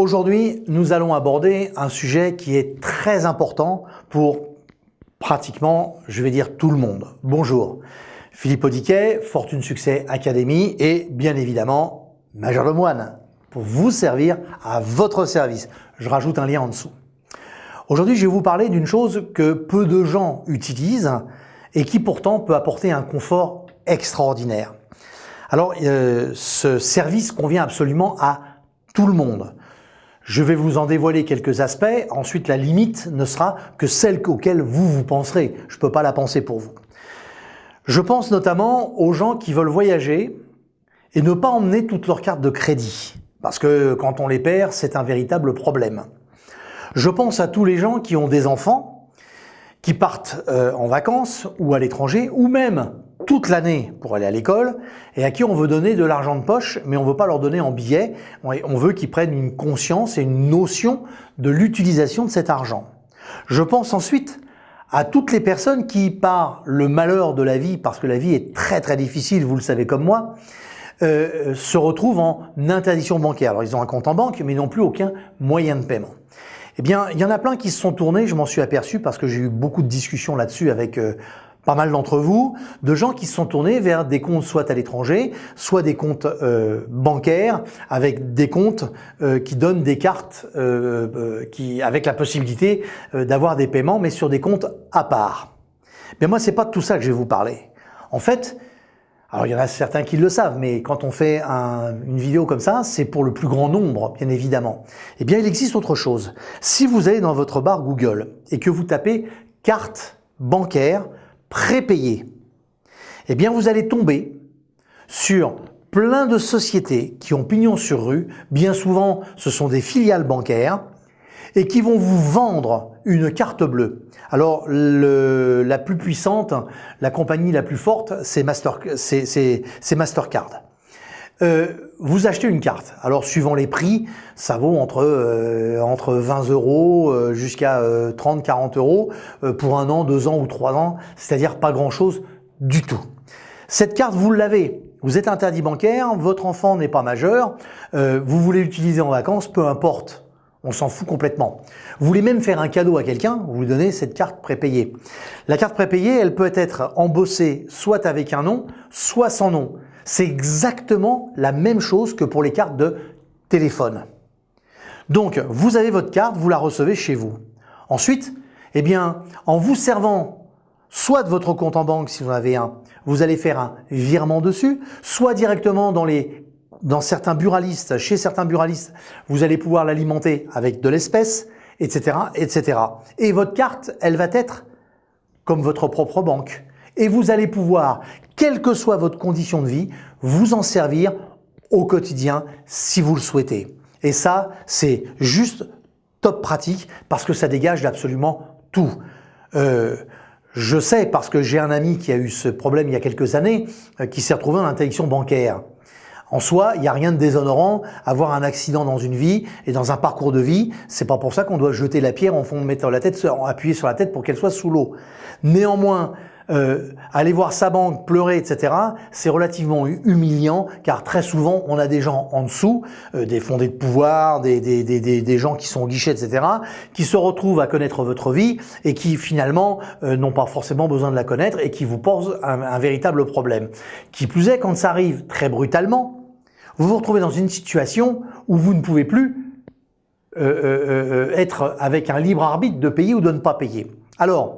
Aujourd'hui, nous allons aborder un sujet qui est très important pour pratiquement, je vais dire, tout le monde. Bonjour, Philippe Audiquet, Fortune Succès Academy et bien évidemment, Major Lemoine, pour vous servir à votre service. Je rajoute un lien en dessous. Aujourd'hui, je vais vous parler d'une chose que peu de gens utilisent et qui pourtant peut apporter un confort extraordinaire. Alors, ce service convient absolument à tout le monde. Je vais vous en dévoiler quelques aspects. Ensuite, la limite ne sera que celle auquel vous penserez. Je ne peux pas la penser pour vous. Je pense notamment aux gens qui veulent voyager et ne pas emmener toutes leurs cartes de crédit. Parce que quand on les perd, c'est un véritable problème. Je pense à tous les gens qui ont des enfants, qui partent en vacances ou à l'étranger, ou même toute l'année pour aller à l'école, et à qui on veut donner de l'argent de poche, mais on ne veut pas leur donner en billets, on veut qu'ils prennent une conscience et une notion de l'utilisation de cet argent. Je pense ensuite à toutes les personnes qui, par le malheur de la vie, parce que la vie est très très difficile, vous le savez comme moi, se retrouvent en interdiction bancaire. Alors ils ont un compte en banque, mais ils n'ont plus aucun moyen de paiement. Eh bien, il y en a plein qui se sont tournés, je m'en suis aperçu parce que j'ai eu beaucoup de discussions là-dessus avec pas mal d'entre vous, de gens qui se sont tournés vers des comptes soit à l'étranger, soit des comptes bancaires, avec des comptes qui donnent des cartes avec la possibilité d'avoir des paiements, mais sur des comptes à part. Mais moi, c'est pas de tout ça que je vais vous parler. En fait, alors il y en a certains qui le savent, mais quand on fait une vidéo comme ça, c'est pour le plus grand nombre, bien évidemment. Eh bien, il existe autre chose. Si vous allez dans votre barre Google et que vous tapez « carte bancaire prépayée », eh bien, vous allez tomber sur plein de sociétés qui ont pignon sur rue. Bien souvent, ce sont des filiales bancaires et qui vont vous vendre une carte bleue. Alors, la plus puissante, la compagnie la plus forte, c'est Mastercard. Vous achetez une carte. Alors, suivant les prix, ça vaut entre 20 € jusqu'à 30, 40 € pour 1 an, 2 ans ou 3 ans, c'est-à-dire pas grand-chose du tout. Cette carte, vous l'avez. Vous êtes interdit bancaire, votre enfant n'est pas majeur, vous voulez l'utiliser en vacances, peu importe. On s'en fout complètement. Vous voulez même faire un cadeau à quelqu'un, vous lui donnez cette carte prépayée. La carte prépayée, elle peut être embossée soit avec un nom, soit sans nom. C'est exactement la même chose que pour les cartes de téléphone. Donc, vous avez votre carte, vous la recevez chez vous. Ensuite, eh bien, en vous servant soit de votre compte en banque, si vous en avez un, vous allez faire un virement dessus, soit directement dans certains buralistes, chez certains buralistes, vous allez pouvoir l'alimenter avec de l'espèce, etc., etc. Et votre carte, elle va être comme votre propre banque. Et vous allez pouvoir, quelle que soit votre condition de vie, vous en servir au quotidien si vous le souhaitez. Et ça, c'est juste top pratique parce que ça dégage d'absolument tout. Je sais parce que j'ai un ami qui a eu ce problème il y a quelques années, qui s'est retrouvé en interdiction bancaire. En soi, il n'y a rien de déshonorant, avoir un accident dans une vie et dans un parcours de vie, c'est pas pour ça qu'on doit jeter la pierre en fond de mettre la tête, appuyer sur la tête pour qu'elle soit sous l'eau. Néanmoins, aller voir sa banque, pleurer, etc., c'est relativement humiliant car très souvent on a des gens en dessous, des fondés de pouvoir, des gens qui sont au guichet, etc., qui se retrouvent à connaître votre vie et qui finalement n'ont pas forcément besoin de la connaître et qui vous posent un véritable problème. Qui plus est, quand ça arrive très brutalement, vous vous retrouvez dans une situation où vous ne pouvez plus être avec un libre arbitre de payer ou de ne pas payer. Alors,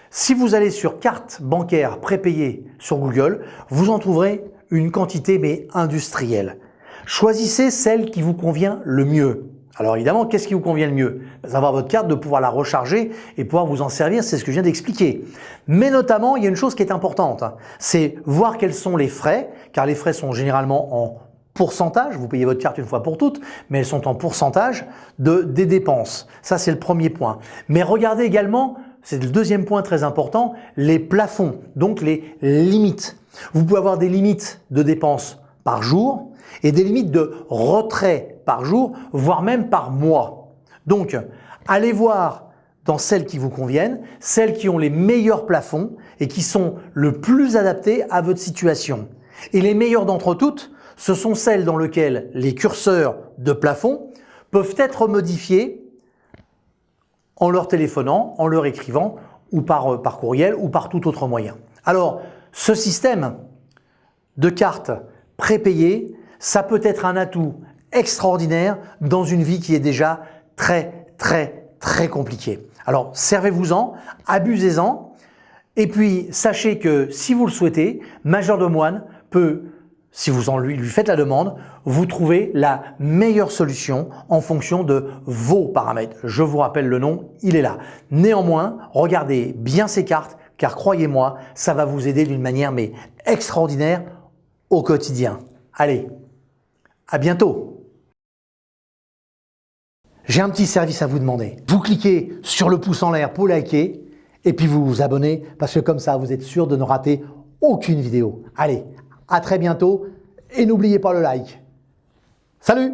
si vous allez sur carte bancaire prépayée sur Google, vous en trouverez une quantité mais industrielle. Choisissez celle qui vous convient le mieux. Alors évidemment, qu'est-ce qui vous convient le mieux? D'avoir votre carte, de pouvoir la recharger et pouvoir vous en servir, c'est ce que je viens d'expliquer. Mais notamment, il y a une chose qui est importante, c'est voir quels sont les frais, car les frais sont généralement en pourcentage, vous payez votre carte une fois pour toutes, mais elles sont en pourcentage des dépenses. Ça, c'est le premier point. Mais regardez également, c'est le deuxième point très important, les plafonds, donc les limites. Vous pouvez avoir des limites de dépenses par jour et des limites de retrait par jour, voire même par mois. Donc, allez voir dans celles qui vous conviennent, celles qui ont les meilleurs plafonds et qui sont le plus adaptées à votre situation. Et les meilleures d'entre toutes, ce sont celles dans lesquelles les curseurs de plafond peuvent être modifiés en leur téléphonant, en leur écrivant ou par courriel ou par tout autre moyen. Alors, ce système de cartes prépayées, ça peut être un atout extraordinaire dans une vie qui est déjà très compliquée. Alors, servez-vous-en, abusez-en, et puis sachez que si vous le souhaitez, Majeur de Moine peut, si vous lui faites la demande, vous trouver la meilleure solution en fonction de vos paramètres. Je vous rappelle le nom, il est là. Néanmoins, regardez bien ces cartes, car croyez-moi, ça va vous aider d'une manière mais extraordinaire au quotidien. Allez, à bientôt! J'ai un petit service à vous demander. Vous cliquez sur le pouce en l'air pour liker et puis vous vous abonnez parce que comme ça, vous êtes sûr de ne rater aucune vidéo. Allez, à très bientôt et n'oubliez pas le like. Salut!